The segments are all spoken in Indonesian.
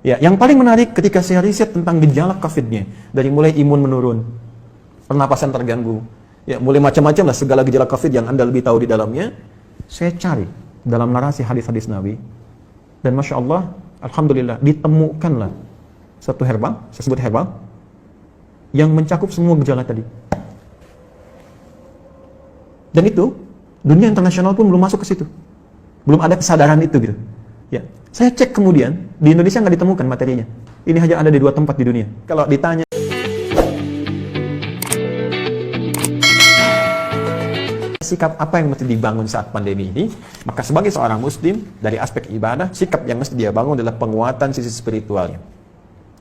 Ya, yang paling menarik ketika saya riset tentang gejala COVID-nya, dari mulai imun menurun, pernapasan terganggu, ya mulai macam-macam lah segala gejala COVID yang Anda lebih tahu di dalamnya, saya cari dalam narasi hadis-hadis Nabi, dan Masya Allah, Alhamdulillah, ditemukanlah satu herbal, saya sebut herbal, yang mencakup semua gejala tadi. Dan itu, dunia internasional pun belum masuk ke situ. Belum ada kesadaran itu gitu. Ya, saya cek kemudian di Indonesia nggak ditemukan materinya. Ini hanya ada di 2 tempat di dunia. Kalau ditanya sikap apa yang mesti dibangun saat pandemi ini, maka sebagai seorang Muslim dari aspek ibadah, sikap yang mesti dia bangun adalah penguatan sisi spiritualnya.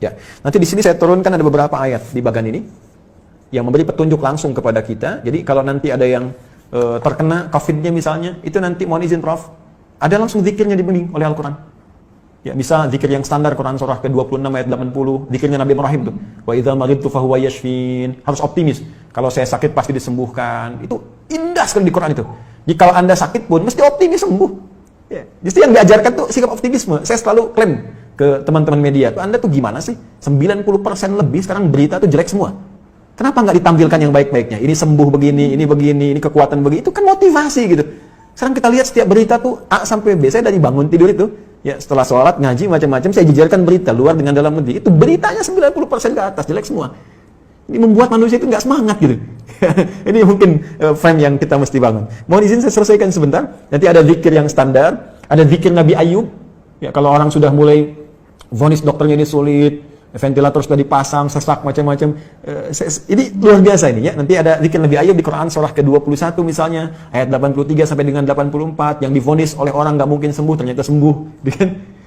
Ya, nanti di sini saya turunkan ada beberapa ayat di bagian ini yang memberi petunjuk langsung kepada kita. Jadi kalau nanti ada yang terkena COVID-nya misalnya, itu nanti mohon izin Prof, ada langsung zikirnya dibimbing oleh Al-Quran. Ya, bisa zikir yang standar Quran surah ke-26 ayat 80, zikirnya Nabi Ibrahim tuh. Wa idza maridtu fahuwa yashfin. Harus optimis. Kalau saya sakit pasti disembuhkan. Itu indah sekali di Quran itu. Jadi kalau Anda sakit pun mesti optimis sembuh. Ya, justru yang diajarkan tuh sikap optimisme. Saya selalu klaim ke teman-teman media, Anda tuh gimana sih? 90% lebih sekarang berita tuh jelek semua. Kenapa nggak ditampilkan yang baik-baiknya? Ini sembuh begini, ini kekuatan begini. Itu kan motivasi gitu. Sekarang kita lihat setiap berita tuh A sampai B. Saya dari bangun tidur itu, ya setelah sholat, ngaji, macam-macam, saya jejerkan berita luar dengan dalam negeri. Itu beritanya 90% ke atas, jelek semua. Ini membuat manusia itu nggak semangat gitu. Ini mungkin frame yang kita mesti bangun. Mohon izin saya selesaikan sebentar. Nanti ada zikir yang standar, ada zikir Nabi Ayub. Ya, kalau orang sudah mulai vonis dokternya ini sulit, ventilator sudah dipasang, sesak macam-macam. Ini luar biasa ini ya. Nanti ada zikir Nabi Ayub di Quran surah ke-21 misalnya, ayat 83 sampai dengan 84 yang divonis oleh orang nggak mungkin sembuh ternyata sembuh.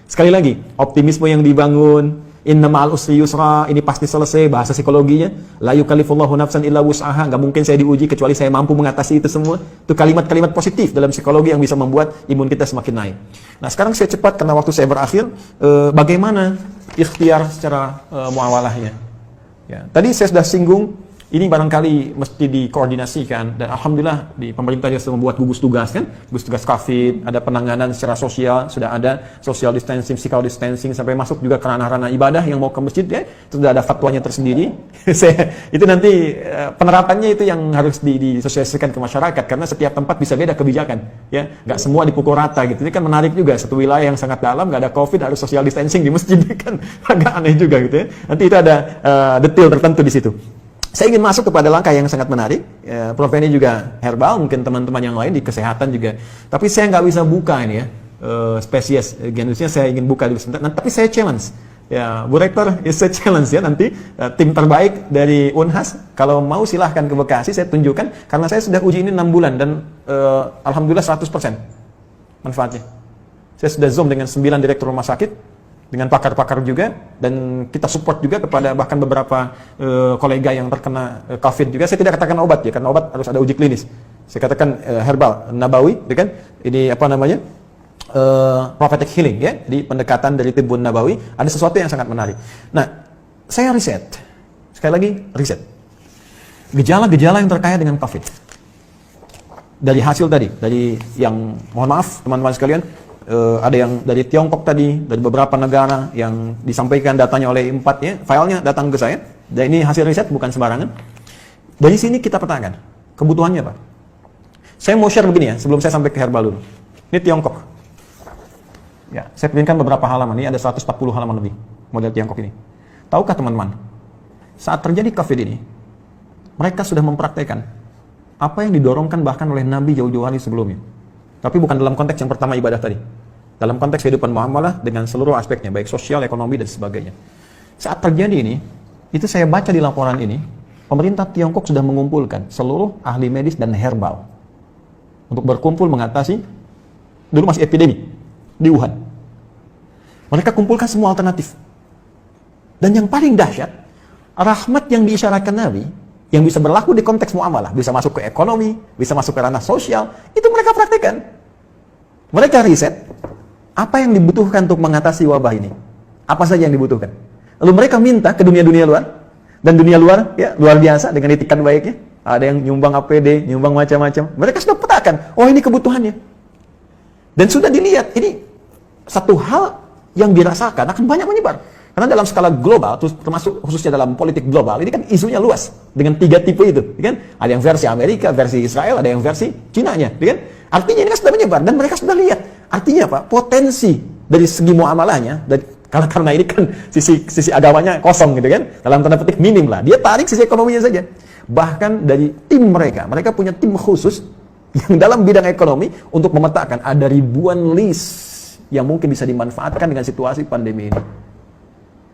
Sekali lagi, optimisme yang dibangun, inna ma'al usri yusra, ini pasti selesai, bahasa psikologinya. La yukallifullahu nafsan illa wus'aha, nggak mungkin saya diuji kecuali saya mampu mengatasi itu semua. Itu kalimat-kalimat positif dalam psikologi yang bisa membuat imun kita semakin naik. Nah, sekarang saya cepat karena waktu saya berakhir, bagaimana ikhtiar secara muawalahnya. Ya, tadi saya sudah singgung, ini barangkali mesti dikoordinasikan, dan Alhamdulillah di pemerintah juga sudah membuat gugus tugas kan, gugus tugas COVID, ada penanganan secara sosial, sudah ada social distancing, physical distancing, sampai masuk juga ke ranah-ranah ibadah yang mau ke masjid ya, sudah ada fatwanya tersendiri. Itu nanti penerapannya itu yang harus disosialisasikan ke masyarakat, karena setiap tempat bisa beda kebijakan, ya, nggak semua dipukul rata gitu. Ini kan menarik juga, satu wilayah yang sangat dalam nggak ada COVID harus social distancing di masjid, kan agak aneh juga gitu ya. Nanti itu ada detail tertentu di situ. Saya ingin masuk kepada langkah yang sangat menarik. Prof ini juga herbal, mungkin teman-teman yang lain di kesehatan juga. Tapi saya nggak bisa buka ini ya, spesies genusnya saya ingin buka dulu sebentar. Tapi saya challenge. Ya, Bu Rektor, saya challenge ya nanti tim terbaik dari Unhas. Kalau mau silahkan ke Bekasi, saya tunjukkan. Karena saya sudah uji ini 6 bulan dan Alhamdulillah 100% manfaatnya. Saya sudah zoom dengan 9 direktur rumah sakit, dengan pakar-pakar juga, dan kita support juga kepada bahkan beberapa kolega yang terkena COVID juga. Saya tidak katakan obat ya, karena obat harus ada uji klinis. Saya katakan herbal, nabawi, kan? Ini apa namanya? Prophetic healing ya, di pendekatan dari tibbun nabawi, ada sesuatu yang sangat menarik. Nah, saya riset. Sekali lagi, riset. Gejala-gejala yang terkait dengan COVID. Dari hasil tadi, dari yang, mohon maaf teman-teman sekalian, ada yang dari Tiongkok tadi, dari beberapa negara yang disampaikan datanya oleh 4 ya, filenya datang ke saya. Dan ini hasil riset bukan sembarangan. Dari sini kita petakan kebutuhannya apa. Saya mau share begini ya, sebelum saya sampai ke herbal dulu. Ini Tiongkok. Ya, saya pilihkan beberapa halaman, ini ada 140 halaman lebih model Tiongkok ini. Tahukah teman-teman, saat terjadi COVID ini, mereka sudah mempraktekkan apa yang didorongkan bahkan oleh Nabi jauh-jauh hari sebelumnya. Tapi bukan dalam konteks yang pertama ibadah tadi. Dalam konteks kehidupan muamalah dengan seluruh aspeknya, baik sosial, ekonomi, dan sebagainya. Saat terjadi ini, itu saya baca di laporan ini, pemerintah Tiongkok sudah mengumpulkan seluruh ahli medis dan herbal untuk berkumpul mengatasi, dulu masih epidemi, di Wuhan. Mereka kumpulkan semua alternatif. Dan yang paling dahsyat, rahmat yang diisyaratkan Nabi, yang bisa berlaku di konteks muamalah, bisa masuk ke ekonomi, bisa masuk ke ranah sosial, itu mereka praktekkan. Mereka riset, apa yang dibutuhkan untuk mengatasi wabah ini? Apa saja yang dibutuhkan? Lalu mereka minta ke dunia-dunia luar, dan dunia luar, ya luar biasa dengan itikat baiknya. Ada yang nyumbang APD, nyumbang macam-macam. Mereka sudah petakan, oh ini kebutuhannya. Dan sudah dilihat, ini satu hal yang dirasakan akan banyak menyebar. Karena dalam skala global, termasuk khususnya dalam politik global, ini kan isunya luas dengan 3 tipe itu, kan? Ada yang versi Amerika, versi Israel, ada yang versi Cina-nya, kan? Artinya ini kan sudah menyebar dan mereka sudah lihat. Artinya apa? Potensi dari segi muamalahnya, karena ini kan sisi agamanya kosong gitu kan, dalam tanda petik minim lah. Dia tarik sisi ekonominya saja. Bahkan dari tim mereka punya tim khusus yang dalam bidang ekonomi untuk memetakan ada ribuan list yang mungkin bisa dimanfaatkan dengan situasi pandemi ini.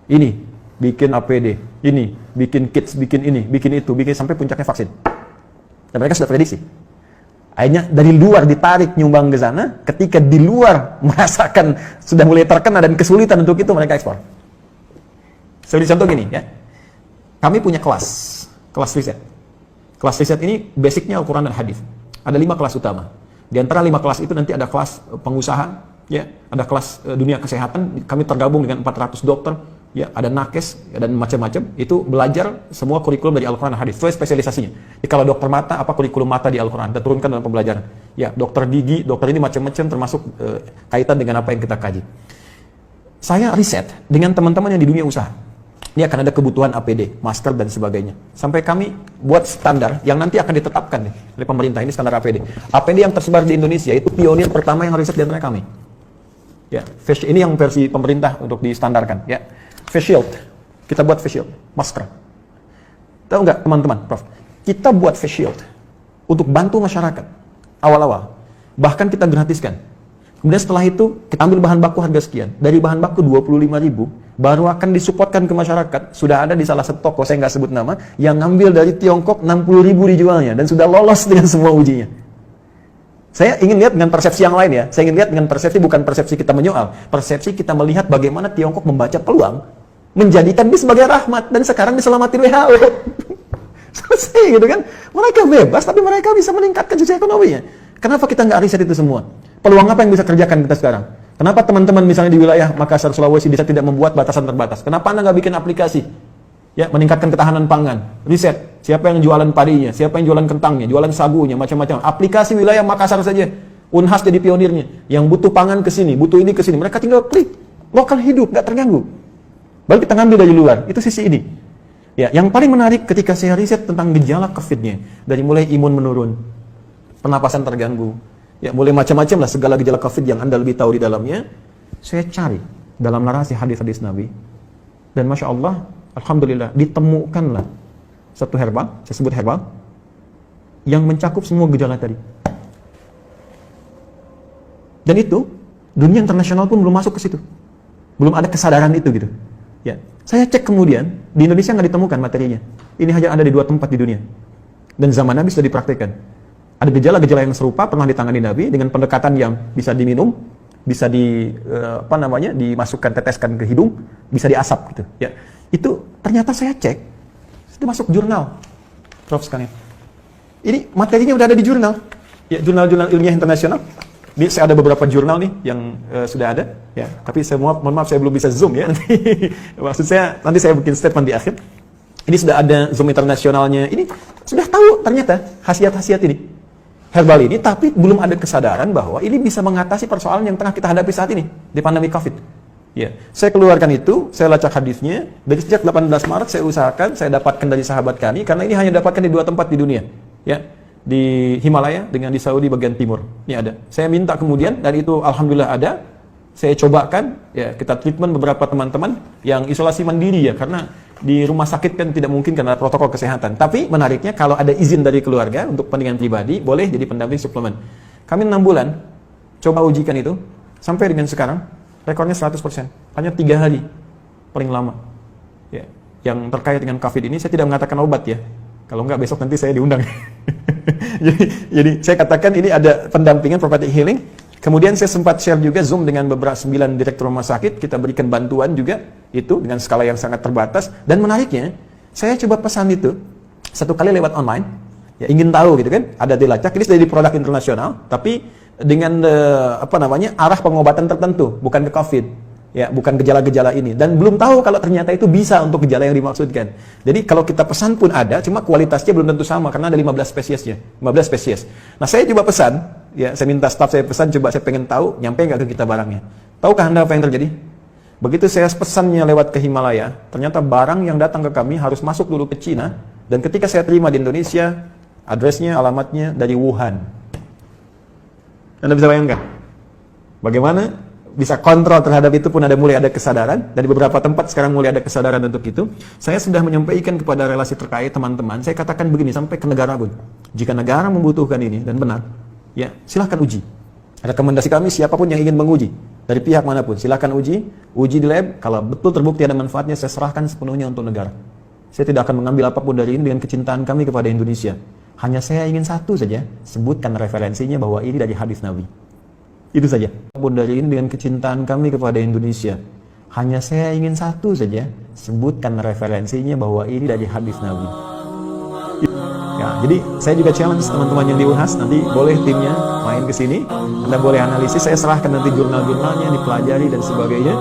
Ini bikin APD, ini bikin kits, bikin ini, bikin itu, bikin sampai puncaknya vaksin. Dan mereka sudah prediksi. Akhirnya dari luar ditarik nyumbang ke sana, ketika di luar merasakan sudah mulai terkena dan kesulitan untuk itu, mereka ekspor. Seperti contoh gini ya. Kami punya kelas riset. Kelas riset ini basicnya Al-Quran dan Hadis. Ada 5 kelas utama. Di antara 5 kelas itu nanti ada kelas pengusaha, ya, ada kelas dunia kesehatan. Kami tergabung dengan 400 dokter, ya, ada nakes ya, dan macam-macam. Itu belajar semua kurikulum dari Al-Quran dan Hadis. Itu spesialisasinya. Jadi kalau dokter mata, apa kurikulum mata di Al-Quran? Kita turunkan dalam pembelajaran. Ya, dokter gigi, dokter ini macam-macam termasuk kaitan dengan apa yang kita kaji. Saya riset dengan teman-teman yang di dunia usaha. Ini akan ada kebutuhan APD, masker dan sebagainya. Sampai kami buat standar yang nanti akan ditetapkan nih oleh pemerintah, ini standar APD. APD yang tersebar di Indonesia itu pionir pertama yang riset di antara kami. Ya, ini yang versi pemerintah untuk distandarkan. Ya, face shield, kita buat face shield, masker. Tahu nggak teman-teman, Prof? Kita buat face shield untuk bantu masyarakat awal-awal. Bahkan kita gratiskan. Kemudian setelah itu kita ambil bahan baku harga sekian. Dari bahan baku 25.000 baru akan disupportkan ke masyarakat. Sudah ada di salah satu toko, saya nggak sebut nama, yang ngambil dari Tiongkok 60.000 dijualnya dan sudah lolos dengan semua ujinya. Saya ingin lihat dengan persepsi yang lain ya. Saya ingin lihat dengan persepsi, bukan persepsi kita menyoal. Persepsi kita melihat bagaimana Tiongkok membaca peluang menjadikan ini sebagai rahmat dan sekarang diselamatin WHO. Selesai gitu kan. Mereka bebas tapi mereka bisa meningkatkan sisi ekonominya. Kenapa kita nggak riset itu semua? Peluang apa yang bisa kerjakan kita sekarang? Kenapa teman-teman misalnya di wilayah Makassar, Sulawesi bisa tidak membuat batasan terbatas? Kenapa Anda nggak bikin aplikasi? Ya, meningkatkan ketahanan pangan. Riset, siapa yang jualan padinya, siapa yang jualan kentangnya, jualan sagunya, macam-macam. Aplikasi wilayah Makassar saja. Unhas jadi pionirnya. Yang butuh pangan ke sini, butuh ini ke sini. Mereka tinggal klik. Lokal hidup, nggak terganggu. Baru kita ngambil dari luar. Itu sisi ini. Ya, yang paling menarik ketika saya riset tentang gejala COVID-nya. Dari mulai imun menurun, pernapasan terganggu, ya boleh macam-macam lah segala gejala COVID yang Anda lebih tahu di dalamnya. Saya cari dalam narasi hadis-hadis Nabi. Dan Masya Allah, Alhamdulillah, ditemukanlah satu herbal, saya sebut herbal, yang mencakup semua gejala tadi. Dan itu, dunia internasional pun belum masuk ke situ. Belum ada kesadaran itu gitu. Ya, saya cek kemudian, di Indonesia nggak ditemukan materinya. Ini hanya ada di 2 tempat di dunia. Dan zaman Nabi sudah dipraktikkan. Ada gejala-gejala yang serupa pernah ditangani Nabi dengan pendekatan yang bisa diminum, bisa dimasukkan, teteskan ke hidung, bisa diasap gitu. Ya, itu ternyata saya cek, sudah masuk jurnal, Prof sekalian. Ini materinya udah ada di jurnal, ya jurnal-jurnal ilmiah internasional. Ini saya ada beberapa jurnal nih yang sudah ada, ya. Tapi saya mohon maaf saya belum bisa zoom ya. Maksud saya nanti saya bikin statement di akhir. Ini sudah ada zoom internasionalnya. Ini sudah tahu ternyata khasiat-khasiat ini. Herbal ini, tapi belum ada kesadaran bahwa ini bisa mengatasi persoalan yang tengah kita hadapi saat ini di pandemi COVID. Ya, saya keluarkan itu, saya lacak hadisnya. Dari sejak 18 Maret saya usahakan, saya dapatkan dari sahabat kami, karena ini hanya dapatkan di 2 tempat di dunia, ya, di Himalaya dengan di Saudi bagian timur. Ini ada. Saya minta kemudian, dan itu alhamdulillah ada. Saya cobakan, ya, kita treatment beberapa teman-teman yang isolasi mandiri ya, karena di rumah sakit kan tidak mungkin karena protokol kesehatan. Tapi menariknya kalau ada izin dari keluarga untuk kepentingan pribadi, boleh jadi pendamping suplemen. Kami 6 bulan coba ujikan itu, sampai dengan sekarang rekornya 100%. Hanya 3 hari paling lama. Ya, yang terkait dengan COVID ini saya tidak mengatakan obat ya. Kalau enggak besok nanti saya diundang. jadi saya katakan ini ada pendampingan prophetic healing. Kemudian saya sempat share juga Zoom dengan beberapa 9 direktur rumah sakit, kita berikan bantuan juga, itu dengan skala yang sangat terbatas. Dan menariknya, saya coba pesan itu, 1 kali lewat online, ya ingin tahu gitu kan, ada dilacak, ini sudah di produk internasional, tapi dengan arah pengobatan tertentu, bukan ke COVID, ya bukan gejala-gejala ini. Dan belum tahu kalau ternyata itu bisa untuk gejala yang dimaksudkan. Jadi kalau kita pesan pun ada, cuma kualitasnya belum tentu sama, karena ada 15 spesiesnya, 15 spesies. Nah saya coba pesan, ya, saya minta staff saya pesan, coba saya pengen tahu, nyampe nggak ke kita barangnya. Tahukah Anda apa yang terjadi? Begitu saya pesannya lewat ke Himalaya, ternyata barang yang datang ke kami harus masuk dulu ke Cina, dan ketika saya terima di Indonesia, addressnya, alamatnya dari Wuhan. Anda bisa bayangkan bagaimana bisa kontrol terhadap itu pun mulai ada kesadaran, dan di beberapa tempat sekarang mulai ada kesadaran untuk itu. Saya sudah menyampaikan kepada relasi terkait teman-teman, saya katakan begini sampai ke negara pun. Jika negara membutuhkan ini dan benar, ya silahkan uji. Rekomendasi kami siapapun yang ingin menguji, dari pihak manapun, silahkan uji di lab. Kalau betul terbukti ada manfaatnya, saya serahkan sepenuhnya untuk negara. Saya tidak akan mengambil apapun dari ini dengan kecintaan kami kepada Indonesia. Hanya saya ingin satu saja, sebutkan referensinya bahwa ini dari hadis Nabi. Itu saja. Apapun dari ini dengan kecintaan kami kepada Indonesia. Hanya saya ingin satu saja, sebutkan referensinya bahwa ini dari hadis Nabi. Ya, jadi saya juga challenge teman-teman yang di UNHAS, nanti boleh timnya main ke sini, Anda boleh analisis, saya serahkan nanti jurnal-jurnalnya, dipelajari dan sebagainya.